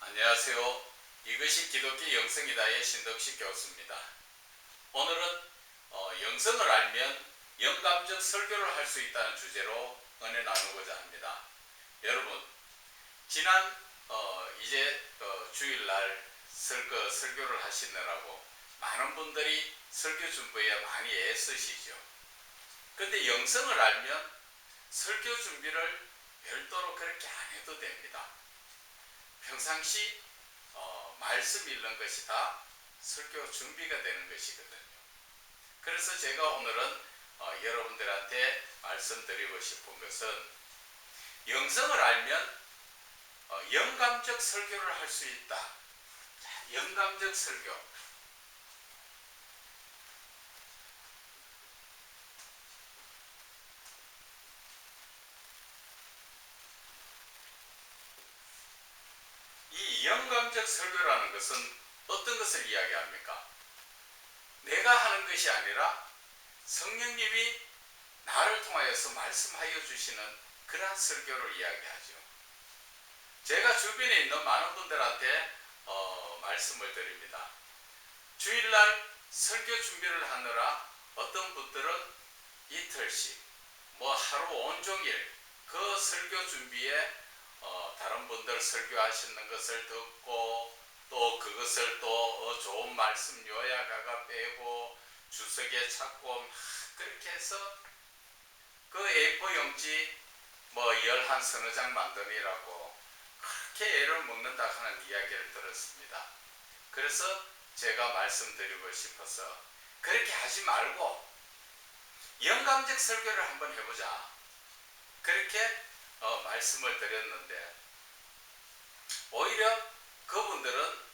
안녕하세요. 이것이 기독교 영성이다의 신덕식 교수입니다. 오늘은 영성을 알면 영감적 설교를 할 수 있다는 주제로 은혜 나누고자 합니다. 여러분, 지난 이제 주일날 설교를 하시느라고 많은 분들이 설교 준비에 많이 애쓰시죠. 근데 영성을 알면 설교 준비를 별도로 그렇게 안 해도 됩니다. 평상시 말씀 읽는 것이 다 설교 준비가 되는 것이거든요. 그래서 제가 오늘은 여러분들한테 말씀드리고 싶은 것은 영성을 알면 영감적 설교를 할 수 있다. 자, 영감적 설교. 이 영감적 설교라는 것은 어떤 것을 이야기합니까? 내가 하는 것이 아니라 성령님이 나를 통하여서 말씀하여 주시는 그러한 설교를 이야기하죠. 제가 주변에 있는 많은 분들한테 말씀을 드립니다. 주일날 설교 준비를 하느라 어떤 분들은 이틀씩 하루 온종일 그 설교 준비에 다른 분들 설교하시는 것을 듣고 또 그것을 또 좋은 말씀 요약하가 빼고 주석에 찾고 그렇게 해서 그 A4 용지 11서너 장 만드느라고 그렇게 애를 먹는다 하는 이야기를 들었습니다. 그래서 제가 말씀드리고 싶어서 그렇게 하지 말고 영감적 설교를 한번 해보자. 그렇게 말씀을 드렸는데 오히려 그분들은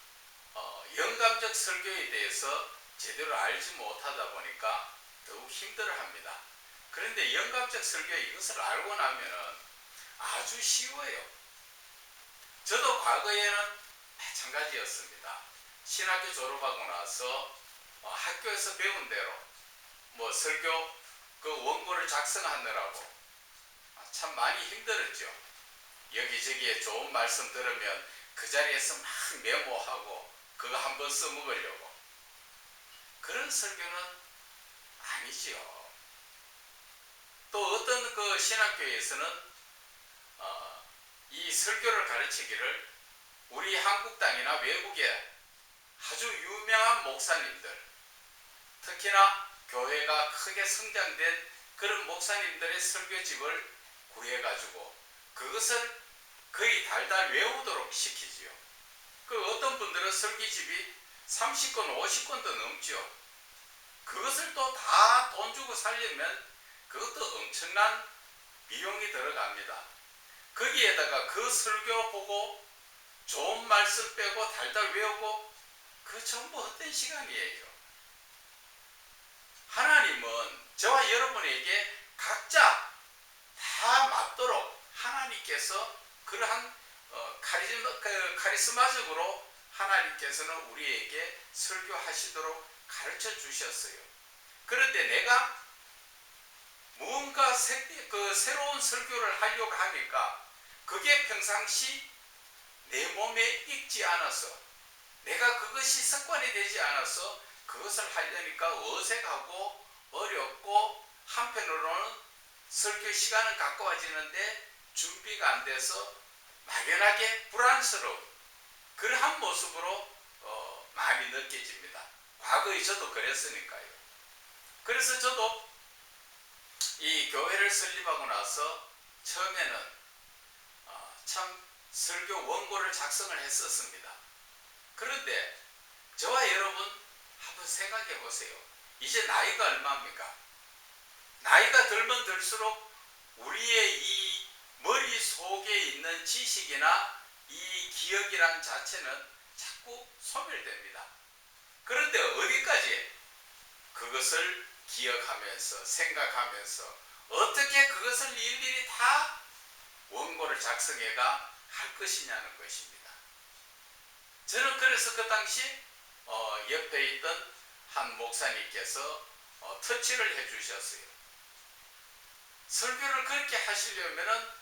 영감적 설교에 대해서 제대로 알지 못하다 보니까 더욱 힘들어합니다. 그런데 영감적 설교에 이것을 알고 나면은 아주 쉬워요. 저도 과거에는 마찬가지였습니다. 신학교 졸업하고 나서 학교에서 배운 대로 설교 그 원고를 작성하느라고 참 많이 힘들었죠. 여기저기에 좋은 말씀 들으면 그 자리에서 막 메모하고 그거 한번 써먹으려고. 그런 설교는 아니지요. 또 어떤 그 신학교에서는 이 설교를 가르치기를 우리 한국 땅이나 외국에 아주 유명한 목사님들, 특히나 교회가 크게 성장된 그런 목사님들의 설교집을 구해가지고 그것을 거의 달달 외우도록 시키지요. 그 어떤 분들은 설교집이 30권, 50권도 넘죠. 그것을 또 다 돈 주고 살려면 그것도 엄청난 비용이 들어갑니다. 거기에다가 그 설교 보고 좋은 말씀 빼고 달달 외우고 그 전부 헛된 시간이에요. 하나님은 저와 여러분에게 각자 다 맞도록 하나님께서 그러한 카리스마적으로 하나님께서는 우리에게 설교하시도록 가르쳐 주셨어요. 그런데 내가 무언가 새로운 설교를 하려고 하니까 그게 평상시 내 몸에 익지 않아서 내가 그것이 습관이 되지 않아서 그것을 하려니까 어색하고 어렵고 한편으로는 설교 시간은 가까워지는데 준비가 안 돼서 막연하게 불안스러운 그러한 모습으로 많이 느껴집니다. 과거에 저도 그랬으니까요. 그래서 저도 이 교회를 설립하고 나서 처음에는 참 설교 원고를 작성을 했었습니다. 그런데 저와 여러분 한번 생각해 보세요. 이제 나이가 얼마입니까? 나이가 들면 들수록 우리의 이 머릿속에 있는 지식이나 이 기억이란 자체는 자꾸 소멸됩니다. 그런데 어디까지 그것을 기억하면서 생각하면서 어떻게 그것을 일일이 다 원고를 작성해가 할 것이냐는 것입니다. 저는 그래서 그 당시 옆에 있던 한 목사님께서 터치를 해 주셨어요. 설교를 그렇게 하시려면은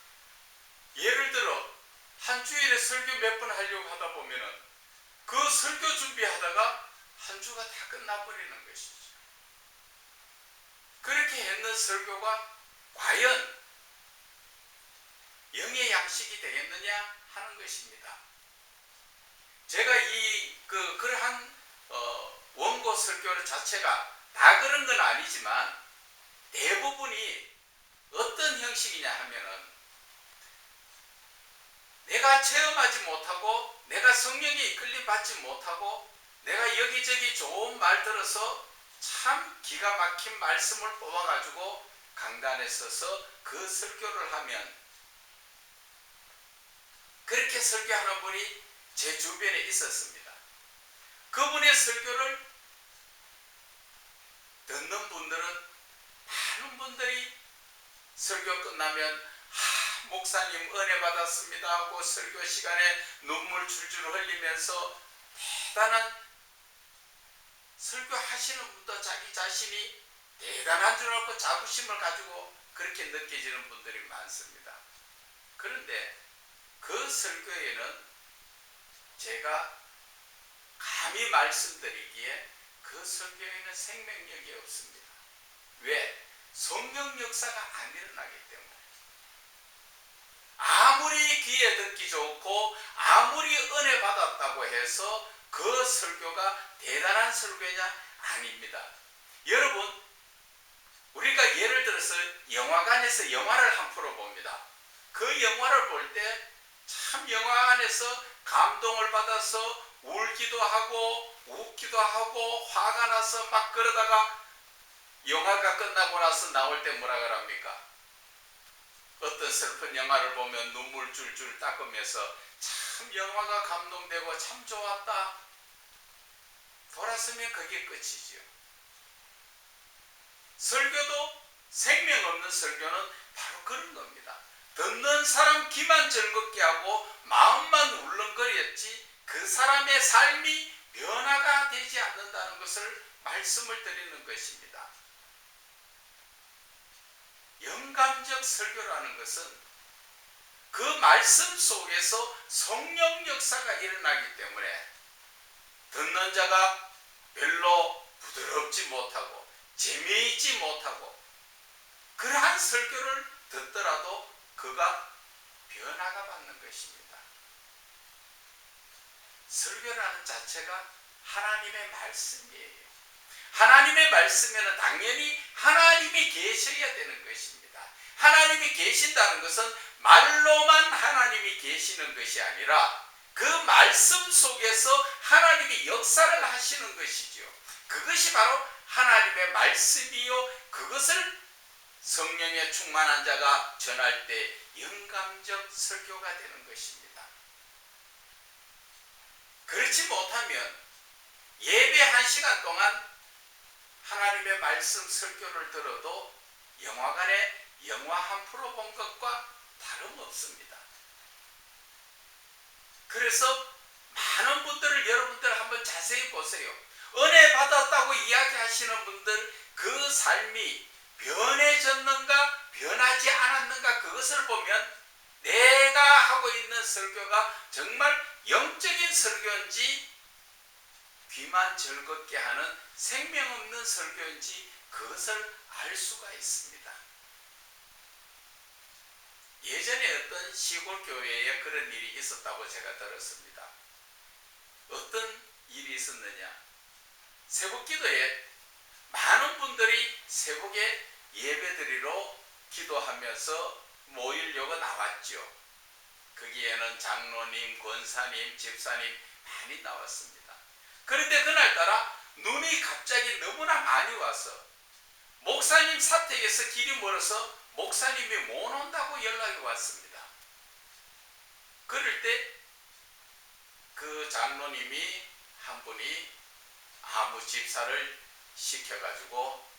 예를 들어 한 주일에 설교 몇 번 하려고 하다 보면은 그 설교 준비하다가 한 주가 다 끝나버리는 것이죠. 그렇게 했는 설교가 과연 영의 양식이 되겠느냐 하는 것입니다. 제가 그러한 원고 설교 자체가 다 그런 건 아니지만 대부분이 어떤 형식이냐 하면은 내가 체험하지 못하고 내가 성령에 이끌림 받지 못하고 내가 여기저기 좋은 말 들어서 참 기가 막힌 말씀을 뽑아가지고 강단에 서서 그 설교를 하면 그렇게 설교하는 분이 제 주변에 있었습니다. 그분의 설교를 듣는 분들은 많은 분들이 설교 끝나면 목사님 은혜 받았습니다 하고 설교 시간에 눈물 줄줄 흘리면서 대단한 설교하시는 분도 자기 자신이 대단한 줄 알고 자부심을 가지고 그렇게 느껴지는 분들이 많습니다. 그런데 그 설교에는 제가 감히 말씀드리기에 그 설교에는 생명력이 없습니다. 왜? 성령 역사가 안 일어나기 때문에. 아무리 귀에 듣기 좋고 아무리 은혜 받았다고 해서 그 설교가 대단한 설교냐? 아닙니다. 여러분, 우리가 예를 들어서 영화관에서 영화를 한 프로 봅니다. 그 영화를 볼 때 참 영화관에서 감동을 받아서 울기도 하고 웃기도 하고 화가 나서 막 그러다가 영화가 끝나고 나서 나올 때 뭐라 그럽니까? 어떤 슬픈 영화를 보면 눈물 줄줄 닦으면서 참 영화가 감동되고 참 좋았다. 돌아서면 그게 끝이지요. 설교도 생명 없는 설교는 바로 그런 겁니다. 듣는 사람 귀만 즐겁게 하고 마음만 울렁거렸지 그 사람의 삶이 변화가 되지 않는다는 것을 말씀을 드리는 것입니다. 영감적 설교라는 것은 그 말씀 속에서 성령 역사가 일어나기 때문에 듣는 자가 별로 부드럽지 못하고 재미있지 못하고 그러한 설교를 듣더라도 그가 변화가 받는 것입니다. 설교라는 자체가 하나님의 말씀이에요. 하나님의 말씀에는 당연히 하나님이 계셔야 되는 것입니다. 하나님이 계신다는 것은 말로만 하나님이 계시는 것이 아니라 그 말씀 속에서 하나님이 역사를 하시는 것이죠. 그것이 바로 하나님의 말씀이요. 그것을 성령에 충만한 자가 전할 때 영감적 설교가 되는 것입니다. 그렇지 못하면 예배 1시간 동안 하나님의 말씀 설교를 들어도 영화관에 영화 한 프로 본 것과 다름없습니다. 그래서 많은 분들을 여러분들 한번 자세히 보세요. 은혜 받았다고 이야기하시는 분들 그 삶이 변해졌는가 변하지 않았는가 그것을 보면 내가 하고 있는 설교가 정말 영적인 설교인지 귀만 즐겁게 하는 생명 없는 설교인지 그것을 알 수가 있습니다. 예전에 어떤 시골 교회에 그런 일이 있었다고 제가 들었습니다. 어떤 일이 있었느냐? 새벽기도에 많은 분들이 새벽에 예배드리러 기도하면서 모이려고 나왔죠. 거기에는 장로님, 권사님, 집사님 많이 나왔습니다. 그런데 그날따라 눈이 갑자기 너무나 많이 와서 목사님 사택에서 길이 멀어서 목사님이 못 온다고 연락이 왔습니다. 그럴 때 그 장로님이 한 분이 아무 집사를 시켜가지고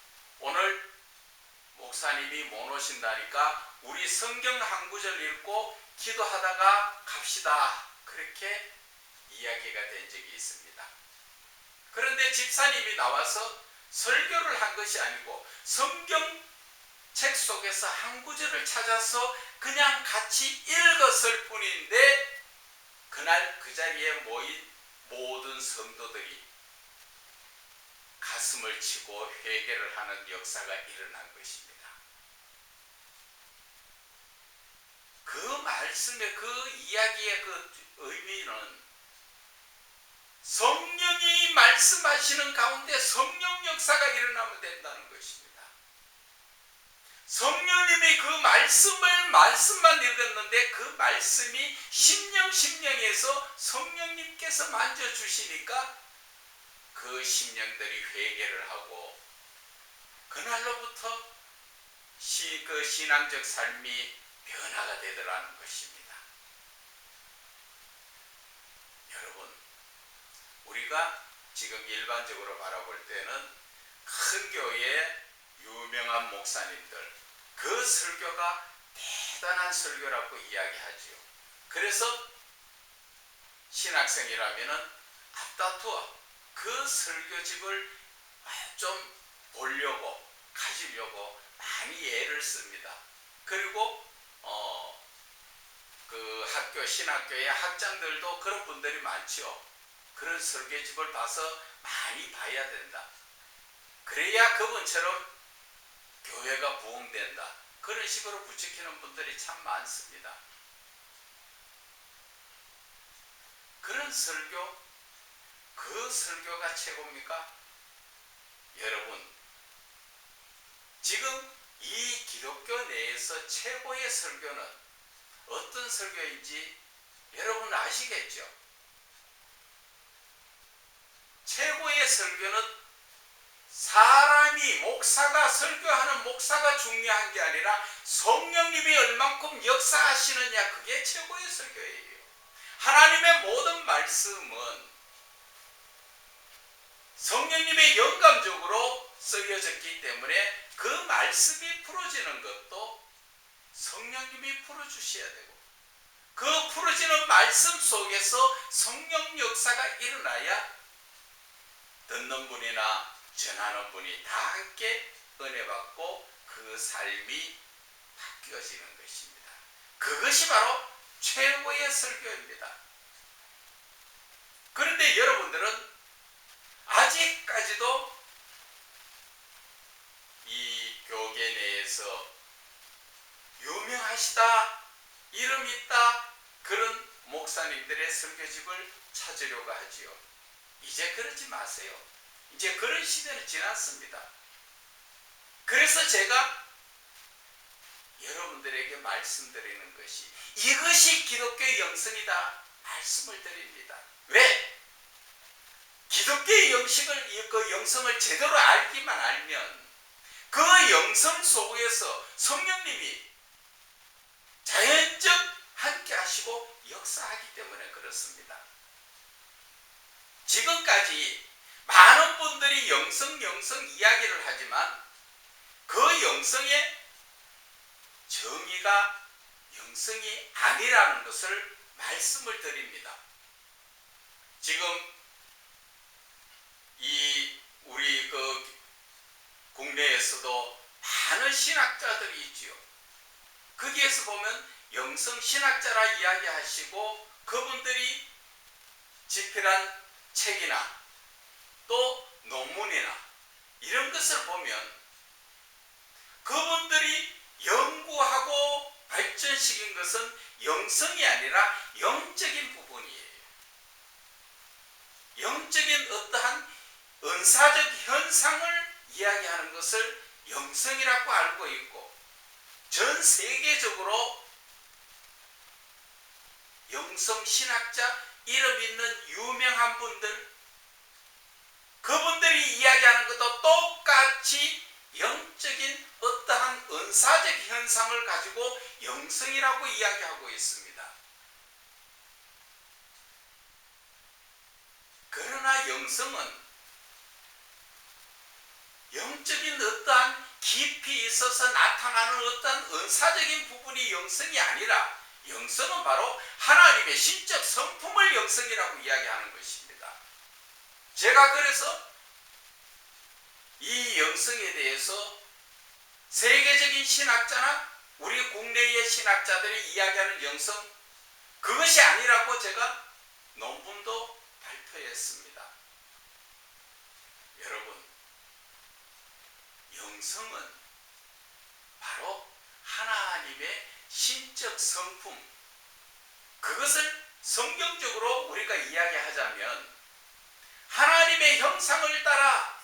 오늘 목사님이 못 오신다니까 우리 성경 한 구절 읽고 기도하다가 갑시다. 그렇게 이야기가 된 적이 있습니다. 그런데 집사님이 나와서 설교를 한 것이 아니고 성경책 속에서 한 구절을 찾아서 그냥 같이 읽었을 뿐인데 그날 그 자리에 모인 모든 성도들이 가슴을 치고 회개를 하는 역사가 일어난 것입니다. 그 말씀의 그 이야기의 그 의미는 성령이 말씀하시는 가운데 성령 역사가 일어나면 된다는 것입니다. 성령님이 그 말씀만 읽었는데 그 말씀이 심령에서 성령님께서 만져주시니까 그 심령들이 회개를 하고 그날로부터 그 신앙적 삶이 변화가 되더라는 것입니다. 여러분, 우리가 지금 일반적으로 바라볼 때는 큰 교회의 유명한 목사님들, 그 설교가 대단한 설교라고 이야기하지요. 그래서 신학생이라면은 앞다투어 그 설교집을 좀 보려고 가지려고 많이 애를 씁니다. 그리고 그 학교 신학교의 학장들도 그런 분들이 많죠. 그런 설교집을 봐서 많이 봐야 된다. 그래야 그분처럼 교회가 부흥된다. 그런 식으로 부추기는 분들이 참 많습니다. 그런 설교, 그 설교가 최고입니까? 여러분, 지금 이 기독교 내에서 최고의 설교는 어떤 설교인지 여러분 아시겠죠? 최고의 설교는 사람이 목사가 설교하는 목사가 중요한 게 아니라 성령님이 얼만큼 역사하시느냐, 그게 최고의 설교예요. 하나님의 모든 말씀은 성령님의 영감적으로 쓰여졌기 때문에 그 말씀이 풀어지는 것도 성령님이 풀어주셔야 되고, 그 풀어지는 말씀 속에서 성령 역사가 일어나야 듣는 분이나 전하는 분이 다 함께 은혜 받고 그 삶이 바뀌어지는 것입니다. 그것이 바로 최고의 설교입니다. 그런데 여러분들은 아직까지도 이 교계 내에서 유명하시다, 이름 있다, 그런 목사님들의 설교집을 찾으려고 하지요. 이제 그러지 마세요. 이제 그런 시대는 지났습니다. 그래서 제가 여러분들에게 말씀드리는 것이, 이것이 기독교의 영성이다 말씀을 드립니다. 왜? 기독교의 그 영성을 제대로 알기만 알면 그 영성 속에서 성령님이 자연적 함께 하시고 역사하기 때문에 그렇습니다. 지금까지 많은 분들이 영성 이야기를 하지만 그 영성의 정의가 영성이 아니라는 것을 말씀을 드립니다. 지금 우리 그 국내에서도 많은 신학자들이 있지요. 거기에서 보면 영성 신학자라 이야기하시고 그분들이 집필한 책이나 또 논문이나 이런 것을 보면 그분들이 연구하고 발전시킨 것은 영성이 아니라 영적인 부분이에요. 영적인 어떠한 은사적 현상을 이야기하는 것을 영성이라고 알고 있고, 전 세계적으로 영성 신학자 이름 있는 유명한 분들, 그분들이 이야기하는 것도 똑같이 영적인 어떠한 은사적 현상을 가지고 영성이라고 이야기하고 있습니다. 그러나 영성은 영적인 어떠한 깊이 있어서 나타나는 어떠한 은사적인 부분이 영성이 아니라, 영성은 바로 하나님의 신적 성품을 영성이라고 이야기하는 것입니다. 제가 그래서 이 영성에 대해서 세계적인 신학자나 우리 국내의 신학자들이 이야기하는 영성, 그것이 아니라고 제가 논문도 발표했습니다. 여러분, 영성은 바로 하나님의 신적 성품, 그것을 성경적으로 우리가 이야기하자면 하나님의 형상을 따라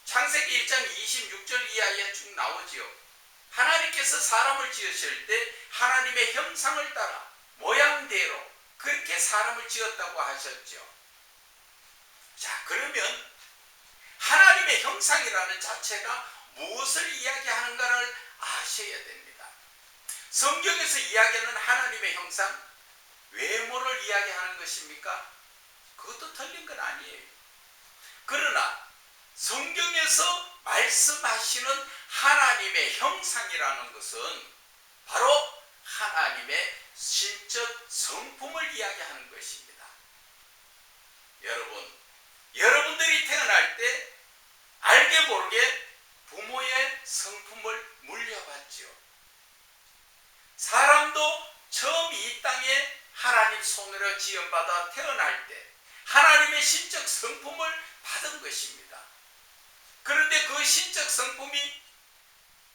창세기 1장 26절 이하에 쭉 나오지요. 하나님께서 사람을 지으실 때 하나님의 형상을 따라 모양대로 그렇게 사람을 지었다고 하셨죠. 자, 그러면 하나님의 형상이라는 자체가 무엇을 이야기하는가를 아셔야 됩니다. 성경에서 이야기하는 하나님의 형상, 외모를 이야기하는 것입니까? 그것도 틀린 건 아니에요. 그러나 성경에서 말씀하시는 하나님의 형상이라는 것은 바로 하나님의 신적 성품을 이야기하는 것입니다. 여러분들이 태어날 때 알게 모르게 부모의 성품을 물려받죠. 사람도 처음 이 땅에 하나님 손으로 지음받아 태어날 때 하나님의 신적 성품을 받은 것입니다. 그런데 그 신적 성품이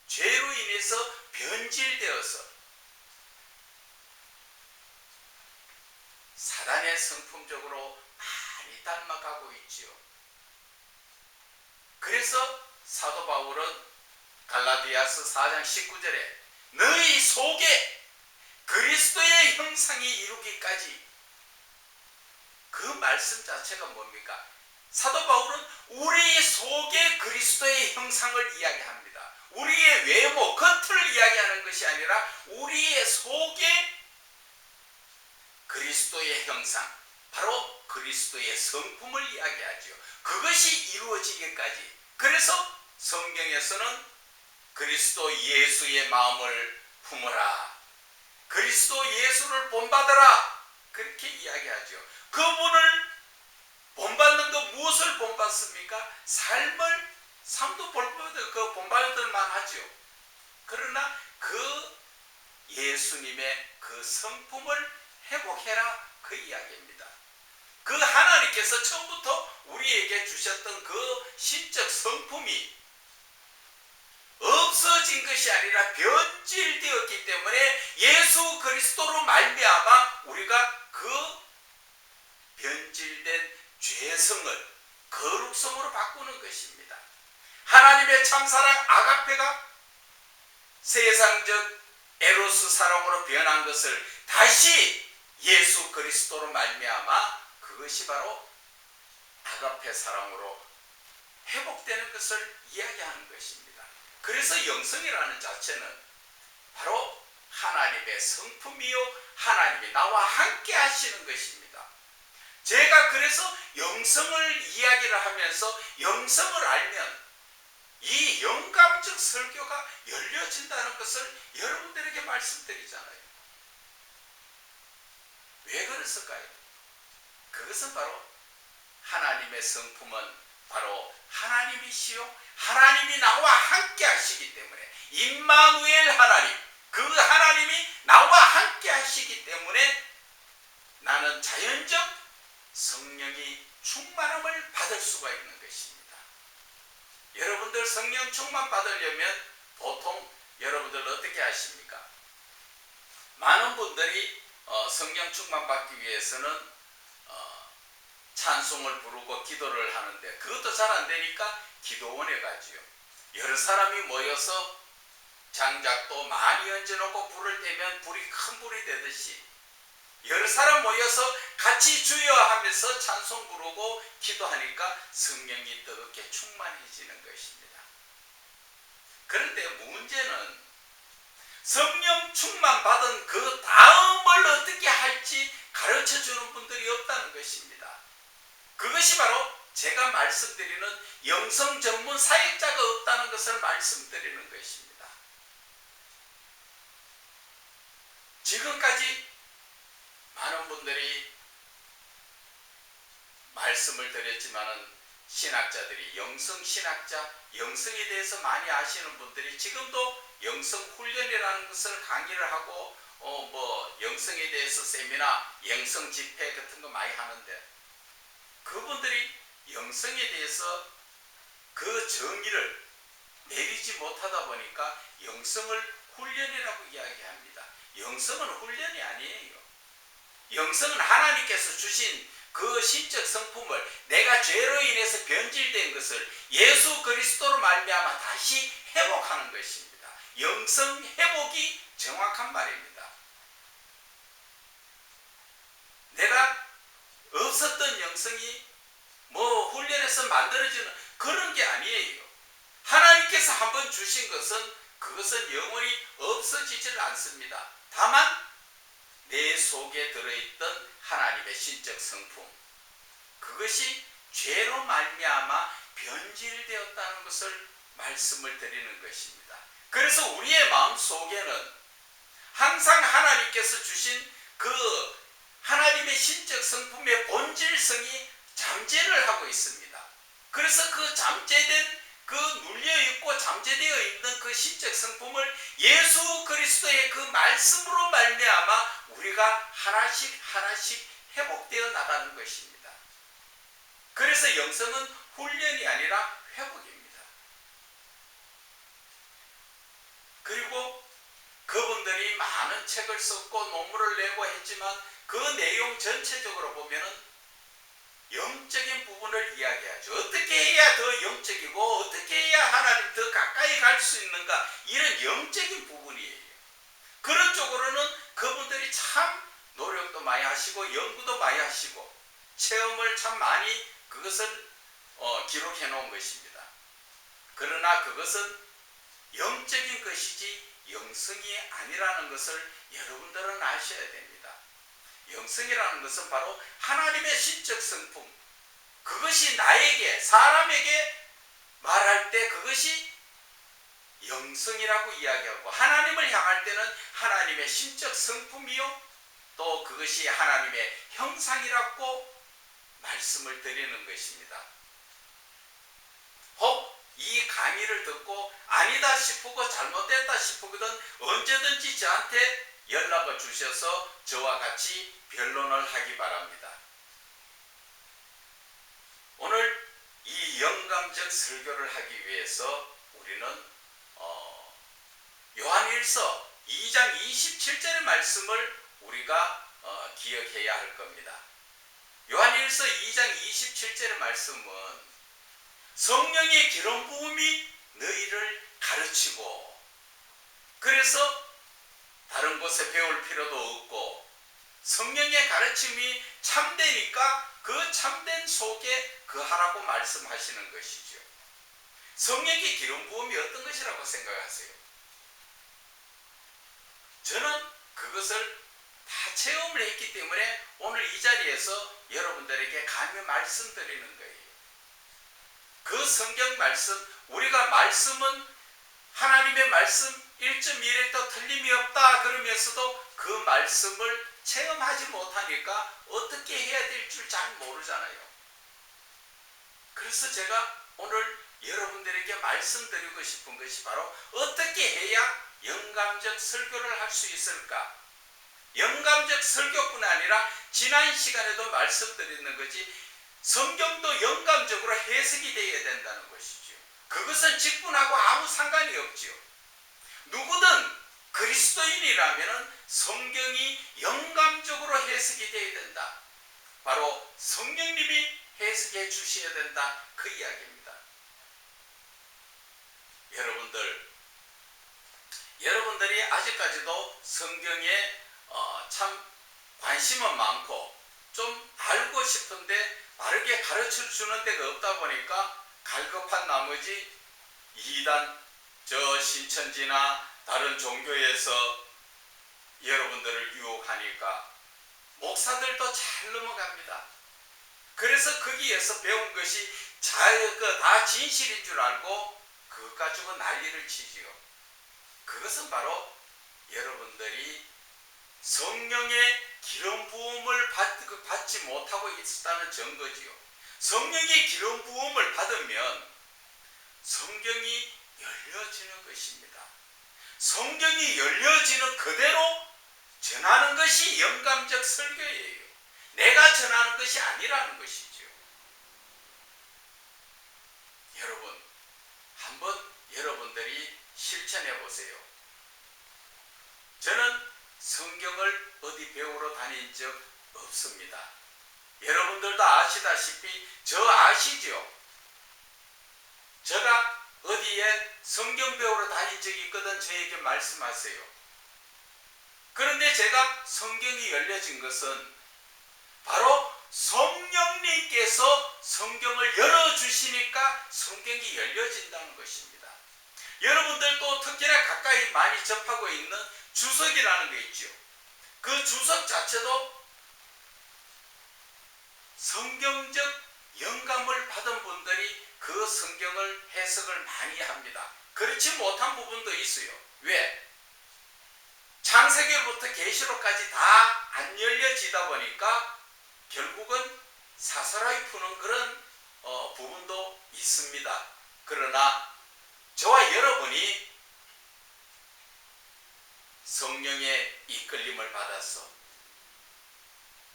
죄로 인해서 변질되어서 사단의 성품적으로 많이 닮아가고 있지요. 그래서 사도 바울은 갈라디아서 4장 19절에 너희 속에 그리스도의 형상이 이루기까지, 그 말씀 자체가 뭡니까? 사도 바울은 우리 속에 그리스도의 형상을 이야기합니다. 우리의 외모, 겉을 이야기하는 것이 아니라 우리의 속에 그리스도의 형상, 바로 그리스도의 성품을 이야기하죠. 그것이 이루어지기까지. 그래서 성경에서는 그리스도 예수의 마음을 품으라, 그리스도 예수를 본받으라, 그렇게 이야기하죠. 그분을 본받는 것, 무엇을 본받습니까? 삶도 본받을 만하죠. 그러나 그 예수님의 그 성품을 회복해라, 그 이야기입니다. 그 하나님께서 처음부터 우리에게 주셨던 그 신적 성품이 없어진 것이 아니라 변질되었기 때문에 예수 그리스도로 말미암아 우리가 그 변질된 죄성을 거룩성으로 바꾸는 것입니다. 하나님의 참사랑 아가페가 세상적 에로스 사랑으로 변한 것을 다시 예수 그리스도로 말미암아 그것이 바로 아가페 사랑으로 회복되는 것을 이야기하는 것입니다. 그래서 영성이라는 자체는 바로 하나님의 성품이요, 하나님이 나와 함께 하시는 것입니다. 제가 그래서 영성을 이야기를 하면서 영성을 알면 이 영감적 설교가 열려진다는 것을 여러분들에게 말씀드리잖아요. 왜 그랬을까요? 그것은 바로 하나님의 성품은 바로 하나님이시요 하나님이 나와 함께 하시기 때문에, 임마누엘 하나님, 그 하나님이 나와 함께 하시기 때문에 나는 자연적 성령이 충만함을 받을 수가 있는 것입니다. 여러분들 성령 충만 받으려면 보통 여러분들 어떻게 하십니까? 많은 분들이 성령 충만 받기 위해서는 찬송을 부르고 기도를 하는데 그것도 잘 안 되니까 기도원에 가지요. 여러 사람이 모여서 장작도 많이 얹어놓고 불을 떼면 불이 큰 불이 되듯이 여러 사람 모여서 같이 주여 하면서 찬송 부르고 기도하니까 성령이 뜨겁게 충만해지는 것입니다. 그런데 문제는 성령 충만 받은 그 다음을 어떻게 할지 가르쳐주는 분들이 없다는 것입니다. 그것이 바로 제가 말씀드리는 영성 전문 사역자가 없다는 것을 말씀드리는 것입니다. 지금까지 많은 분들이 말씀을 드렸지만은 신학자들이 영성신학자, 영성에 대해서 많이 아시는 분들이 지금도 영성 훈련이라는 것을 강의를 하고 뭐 영성에 대해서 세미나, 영성 집회 같은 거 많이 하는데 그분들이 영성에 대해서 그 정의를 내리지 못하다 보니까 영성을 훈련이라고 이야기합니다. 영성은 훈련이 아니에요. 영성은 하나님께서 주신 그 신적 성품을 내가 죄로 인해서 변질된 것을 예수 그리스도로 말미암아 다시 회복하는 것입니다. 영성 회복이 정확한 말입니다. 내가 없었던 영성이 뭐 훈련해서 만들어지는 그런 게 아니에요. 하나님께서 한번 주신 것은 그것은 영원히 없어지질 않습니다. 다만 내 속에 들어있던 하나님의 신적 성품, 그것이 죄로 말미암아 변질되었다는 것을 말씀을 드리는 것입니다. 그래서 우리의 마음 속에는 항상 하나님께서 주신 그 하나님의 신적 성품의 본질성이 잠재를 하고 있습니다. 그래서 그 잠재된 그 눌려있고 잠재되어 있는 그 신적 성품을 예수 그리스도의 그 말씀으로 말미암아 우리가 하나씩 하나씩 회복되어 나가는 것입니다. 그래서 영성은 훈련이 아니라 회복입니다. 그리고 그분들이 많은 책을 썼고 논문을 내고 했지만 그 내용 전체적으로 보면은 영적인 부분을 이야기하죠. 어떻게 해야 더 영적이고 어떻게 해야 하나님 더 가까이 갈 수 있는가, 이런 영적인 부분이에요. 그런 쪽으로는 그분들이 참 노력도 많이 하시고 연구도 많이 하시고 체험을 참 많이 그것을 기록해 놓은 것입니다. 그러나 그것은 영적인 것이지 영성이 아니라는 것을 여러분들은 아셔야 됩니다. 영성이라는 것은 바로 하나님의 신적 성품, 그것이 나에게, 사람에게 말할 때 그것이 영성이라고 이야기하고, 하나님을 향할 때는 하나님의 신적 성품이요 또 그것이 하나님의 형상이라고 말씀을 드리는 것입니다. 혹 이 강의를 듣고 아니다 싶고 잘못됐다 싶거든 언제든지 저한테 연락을 주셔서 저와 같이 변론을 하기 바랍니다. 오늘 이 영감적 설교를 하기 위해서 우리는 요한일서 2장 27절의 말씀을 우리가 기억해야 할 겁니다. 요한일서 2장 27절의 말씀은 성령의 기름 부음이 너희를 가르치고, 그래서 다른 곳에 배울 필요도 없고 성령의 가르침이 참되니까 그 참된 속에 거하라고 말씀하시는 것이죠. 성령의 기름 부음이 어떤 것이라고 생각하세요? 저는 그것을 다 체험을 했기 때문에 오늘 이 자리에서 여러분들에게 감히 말씀드리는 거예요. 그 성경 말씀, 우리가 말씀은 하나님의 말씀 1.1획도 틀림이 없다 그러면서도 그 말씀을 체험하지 못하니까 어떻게 해야 될 줄 잘 모르잖아요. 그래서 제가 오늘 여러분들에게 말씀드리고 싶은 것이 바로 어떻게 해야 영감적 설교를 할 수 있을까? 영감적 설교뿐 아니라 지난 시간에도 말씀드리는 거지, 성경도 영감적으로 해석이 되어야 된다는 것이죠. 그것은 직분하고 아무 상관이 없지요. 누구든 그리스도인이라면 성경이 영감적으로 해석이 되어야 된다. 바로 성령님이 해석해 주셔야 된다, 그 이야기입니다. 여러분들이 아직까지도 성경에 참 관심은 많고 좀 알고 싶은데 바르게 가르쳐 주는 데가 없다 보니까 갈급한 나머지 이단, 신천지나 다른 종교에서 여러분들을 유혹하니까 목사들도 잘 넘어갑니다. 그래서 거기에서 배운 것이 다 진실인 줄 알고 그것 가지고 난리를 치지요. 그것은 바로 여러분들이 성령의 기름 부음을 받지 못하고 있다는 증거지요. 성령의 기름 부음을 받으면 성경이 열려지는 것입니다. 성경이 열려지는 그대로 전하는 것이 영감적 설교예요. 내가 전하는 것이 아니라는 것이죠. 여러분, 한번 여러분들이 실천해 보세요. 저는 성경을 어디 배우러 다닌 적 없습니다. 여러분들도 아시다시피 저 아시죠? 제가 어디에 성경 배우러 다닌 적이 있거든 저에게 말씀하세요. 그런데 제가 성경이 열려진 것은 바로 성령님께서 성경을 열어주시니까 성경이 열려진다는 것입니다. 여러분들도 특히나 가까이 많이 접하고 있는 주석이라는 게 있죠. 그 주석 자체도 성경적 영감을 받은 분들이 그 성경을 해석을 많이 합니다. 그렇지 못한 부분도 있어요. 왜? 창세기부터 계시록까지 다 안 열려지다 보니까 결국은 사사로이 푸는 그런 부분도 있습니다. 그러나 저와 여러분이 성령의 이끌림을 받아서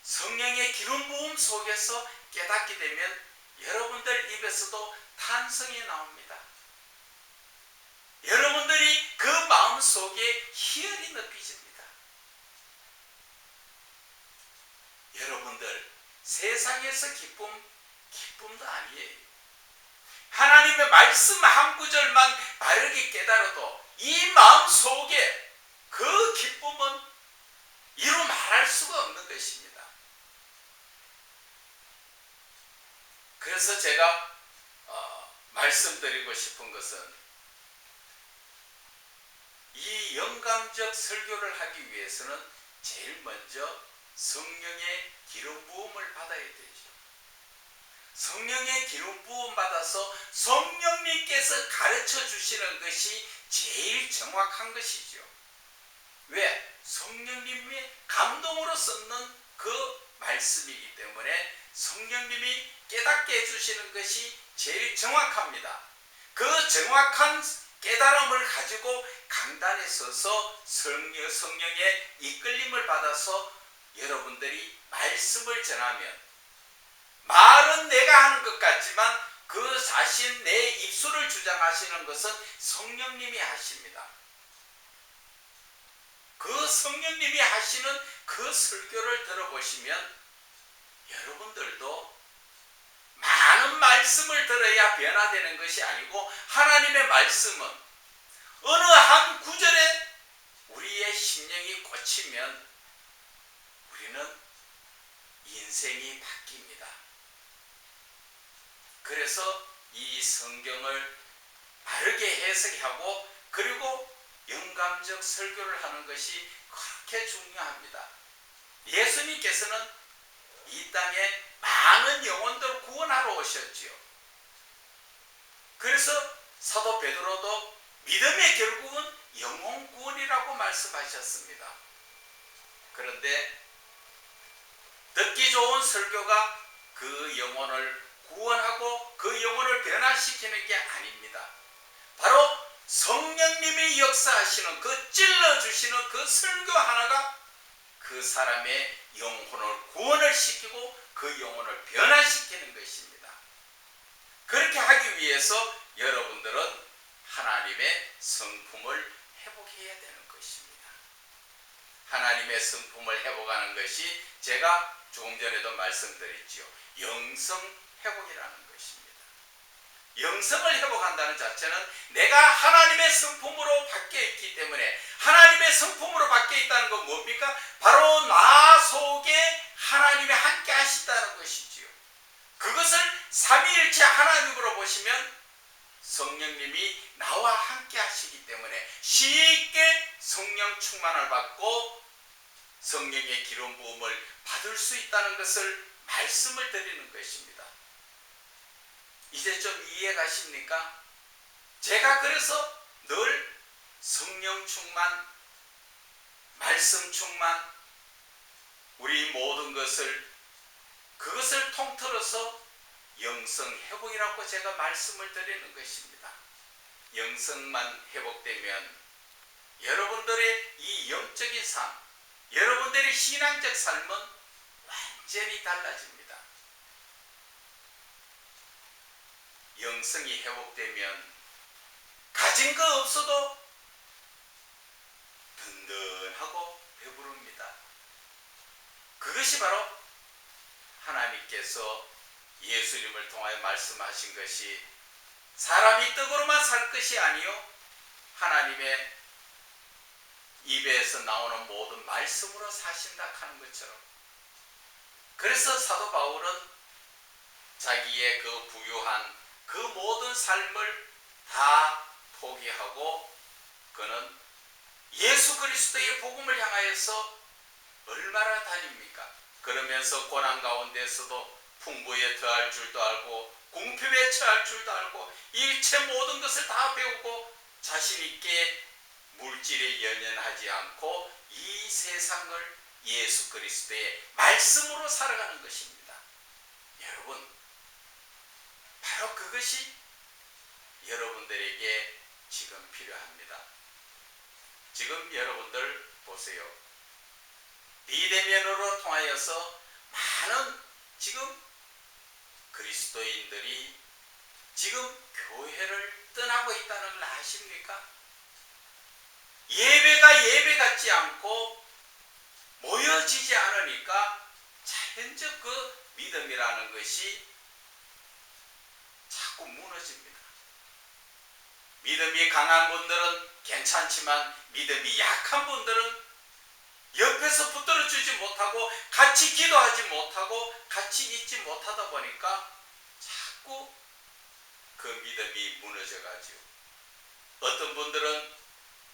성령의 기름 부음 속에서 깨닫게 되면 여러분들 입에서도 탄성이 나옵니다. 여러분들이 그 마음속에 희열이 느껴집니다. 여러분들 세상에서 기쁨도 아니에요. 하나님의 말씀 한 구절만 바르게 깨달아도 이 마음속에 그 기쁨은 이루 말할 수가 없는 것입니다. 그래서 제가 말씀드리고 싶은 것은 이 영감적 설교를 하기 위해서는 제일 먼저 성령의 기름 부음을 받아야 되죠. 성령의 기름 부음 받아서 성령님께서 가르쳐 주시는 것이 제일 정확한 것이죠. 왜? 성령님이 감동으로 썼는 그 말씀이기 때문에 성령님이 깨닫게 해주시는 것이 제일 정확합니다. 그 정확한 깨달음을 가지고 강단에 서서 성령의 이끌림을 받아서 여러분들이 말씀을 전하면 말은 내가 하는 것 같지만 그 자신 내 입술을 주장하시는 것은 성령님이 하십니다. 그 성령님이 하시는 그 설교를 들어보시면 여러분들도 많은 말씀을 들어야 변화되는 것이 아니고 하나님의 말씀은 어느 한 구절에 우리의 심령이 꽂히면 우리는 인생이 바뀝니다. 그래서 이 성경을 바르게 해석하고 그리고 영감적 설교를 하는 것이 그렇게 중요합니다. 예수님께서는 이 땅에 많은 영혼들을 구원하러 오셨지요. 그래서 사도 베드로도 믿음의 결국은 영혼 구원이라고 말씀하셨습니다. 그런데 듣기 좋은 설교가 그 영혼을 구원하고 그 영혼을 변화시키는 게 아닙니다. 바로 성령님이 역사하시는 그 찔러주시는 그 설교 하나가 그 사람의 영혼을 구원을 시키고 그 영혼을 변화시키는 것입니다. 그렇게 하기 위해서 여러분들은 하나님의 성품을 회복해야 되는 것입니다. 하나님의 성품을 회복하는 것이 제가 조금 전에도 말씀드렸지요. 영성 회복이라는 것입니다. 영성을 회복한다는 자체는 내가 하나님의 성품으로 바뀌어 있기 때문에 하나님의 성품으로 바뀌어 있다는 건 뭡니까? 바로 나 속에 하나님이 함께 하신다는 것이지요. 그것을 삼위일체 하나님으로 보시면 성령님이 나와 함께 하시기 때문에 쉽게 성령 충만을 받고 성령의 기름 부음을 받을 수 있다는 것을 말씀을 드리는 것입니다. 이제 좀 이해 가십니까? 제가 그래서 늘 성령 충만, 말씀 충만, 우리 모든 그것을 통틀어서 영성 회복이라고 제가 말씀을 드리는 것입니다. 영성만 회복되면 여러분들의 이 영적인 삶, 여러분들의 신앙적 삶은 완전히 달라집니다. 영성이 회복되면 가진 거 없어도 든든하고 배부릅니다. 그것이 바로 하나님께서 예수님을 통하여 말씀하신 것이 사람이 떡으로만 살 것이 아니요 하나님의 입에서 나오는 모든 말씀으로 사신다 하는 것처럼, 그래서 사도 바울은 자기의 그 부유한 그 모든 삶을 다 포기하고 그는 예수 그리스도의 복음을 향하여서 얼마나 다닙니까? 그러면서 고난 가운데서도 풍부에 더할 줄도 알고 궁핍에 처할 줄도 알고 일체 모든 것을 다 배우고 자신 있게 물질에 연연하지 않고 이 세상을 예수 그리스도의 말씀으로 살아가는 것입니다. 여러분, 바로 그것이 여러분들에게 지금 필요합니다. 지금 여러분들 보세요. 비대면으로 통하여서 많은 지금 그리스도인들이 지금 교회를 떠나고 있다는 걸 아십니까? 예배가 예배 같지 않고 모여지지 않으니까 자연적 그 믿음이라는 것이 자꾸 무너집니다. 믿음이 강한 분들은 괜찮지만 믿음이 약한 분들은 옆에서 붙들어주지 못하고 같이 기도하지 못하고 같이 있지 못하다 보니까 자꾸 그 믿음이 무너져가지고 어떤 분들은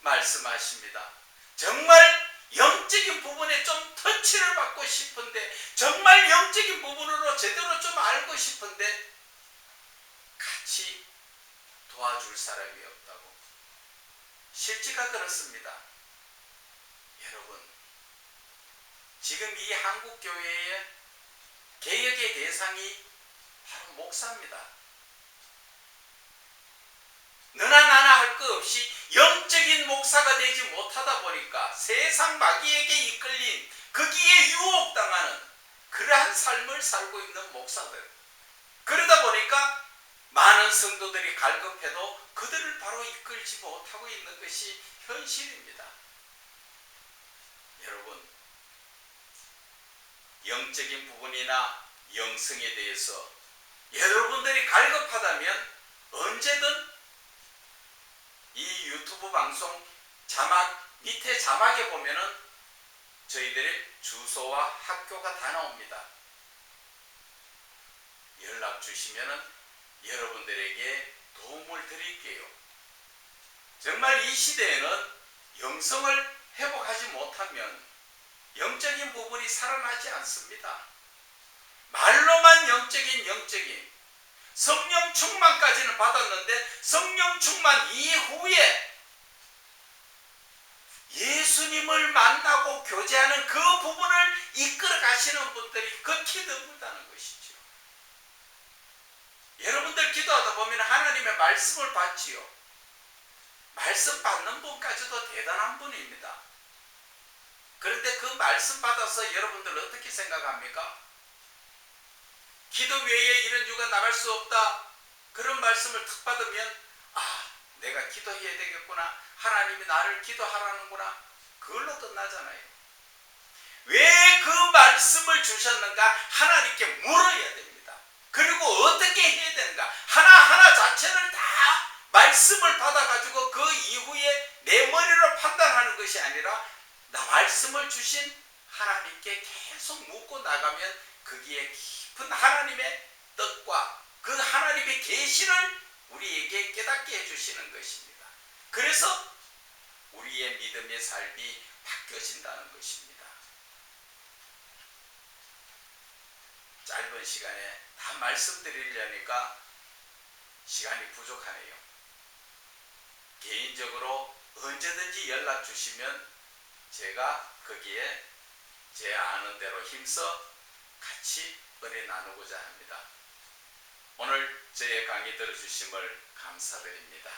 말씀하십니다. 정말 영적인 부분에 좀 터치를 받고 싶은데, 정말 영적인 부분으로 제대로 좀 알고 싶은데 같이 도와줄 사람이 없다고. 실제가 그렇습니다. 여러분, 지금 이 한국교회의 개혁의 대상이 바로 목사입니다. 너나 나나 할 것 없이 영적인 목사가 되지 못하다 보니까 세상 마귀에게 이끌린, 거기에 유혹당하는 그러한 삶을 살고 있는 목사들. 그러다 보니까 많은 성도들이 갈급해도 그들을 바로 이끌지 못하고 있는 것이 현실입니다. 여러분, 영적인 부분이나 영성에 대해서 여러분들이 갈급하다면 언제든 이 유튜브 방송 자막, 밑에 자막에 보면은 저희들의 주소와 학교가 다 나옵니다. 연락 주시면은 여러분들에게 도움을 드릴게요. 정말 이 시대에는 영성을 회복하지 못하면 영적인 부분이 살아나지 않습니다. 말로만 영적인 성령 충만까지는 받았는데 성령 충만 이후에 예수님을 만나고 교제하는 그 부분을 이끌어 가시는 분들이 극히 드물다는 것이죠. 여러분들 기도하다 보면 하나님의 말씀을 받지요. 말씀 받는 분까지도 대단한 분입니다. 그런데 그 말씀 받아서 여러분들 어떻게 생각합니까? 기도 외에 이런 이유가 나갈 수 없다. 그런 말씀을 탁 받으면 내가 기도해야 되겠구나. 하나님이 나를 기도하라는구나. 그걸로 끝나잖아요. 왜 그 말씀을 주셨는가? 하나님께 물어야 됩니다. 그리고 어떻게 해야 되는가? 하나하나 자체를 다 말씀을 받아가지고 그 이후에 내 머리로 판단하는 것이 아니라 나 말씀을 주신 하나님께 계속 묻고 나가면 거기에 깊은 하나님의 뜻과 그 하나님의 계시를 우리에게 깨닫게 해주시는 것입니다. 그래서 우리의 믿음의 삶이 바뀌어진다는 것입니다. 짧은 시간에 다 말씀드리려니까 시간이 부족하네요. 개인적으로 언제든지 연락 주시면 제가 거기에 제 아는 대로 힘써 같이 은혜 나누고자 합니다. 오늘 저의 강의 들어주심을 감사드립니다.